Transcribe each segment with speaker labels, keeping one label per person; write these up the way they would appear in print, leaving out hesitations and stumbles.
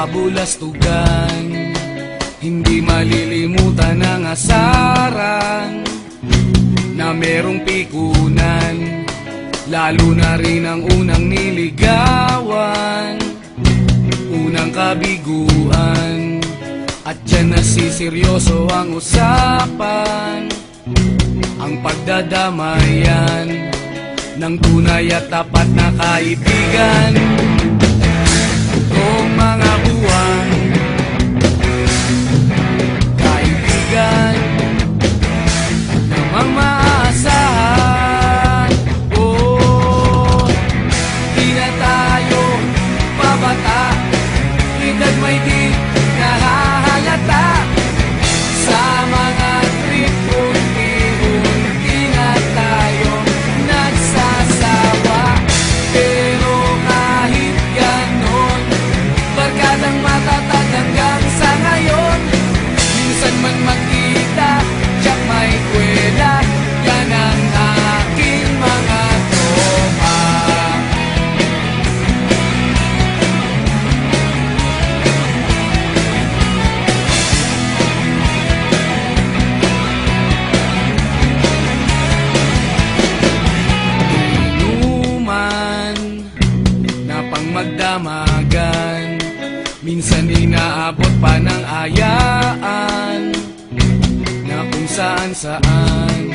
Speaker 1: kabulastugan. Hindi malilimutan ang asaran na merong pikunan, lalo na rin ang unang niligawan, unang kabiguan. At dyan nasiseryoso ang usapan, ang pagdadamayan ng tunay at tapat na kaibigan. Kung mga buwan, kaibigan namang maaasahan. Oh, di na tayo babata, edad may di nahahalata. Sa mga trip, unti-unti na tayo nagsasawa. Pero kahit ganon, barkadang matatag hanggang sa ngayon. Minsan man magkita, tiyak may kwela, yan ang aking mga tropa. Inuman na pang magdamagan, minsan inaabot pa ng ayaan, na kung saan-saan,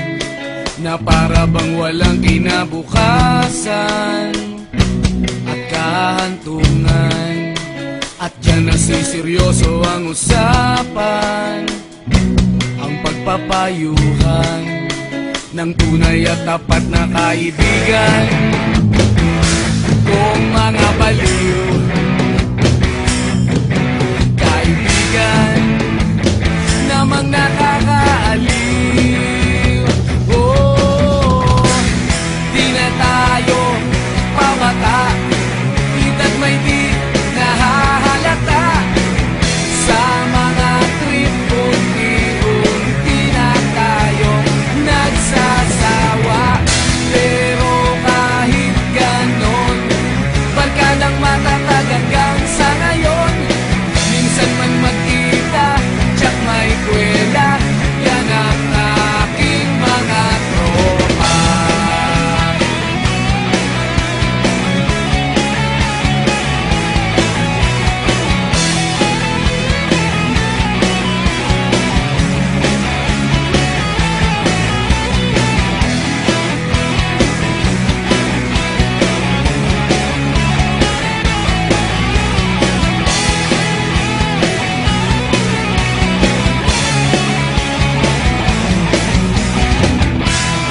Speaker 1: na para bang walang kinabukasan at kahantungan. At dyan nasiseryoso ang usapan, ang pagpapayuhan ng tunay at tapat na kaibigan. Kung mga baliw, kaibigan namang nakakaaliw. Oh, di na tayo pabata, edad may di nahahalata. Sa mga trip, unti-unti na tayo nagsasawa. Pero kahit ganon, barkadang matatag hanggang sa ngayon. Minsan man magkita, tiyak may kwela, yan ang aking mga tropa.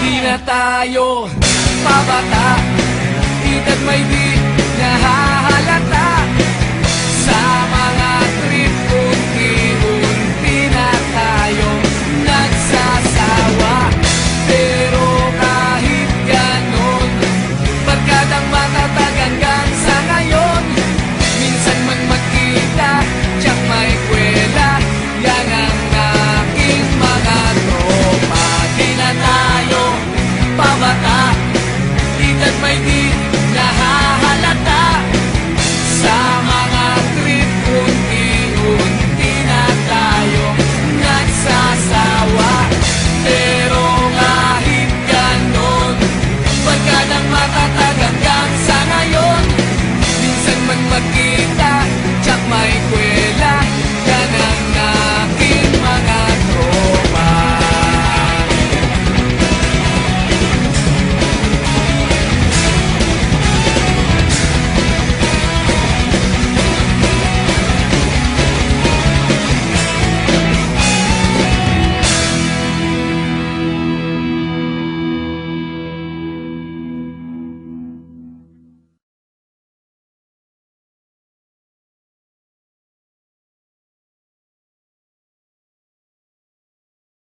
Speaker 1: Di na tayo pabata, edad may di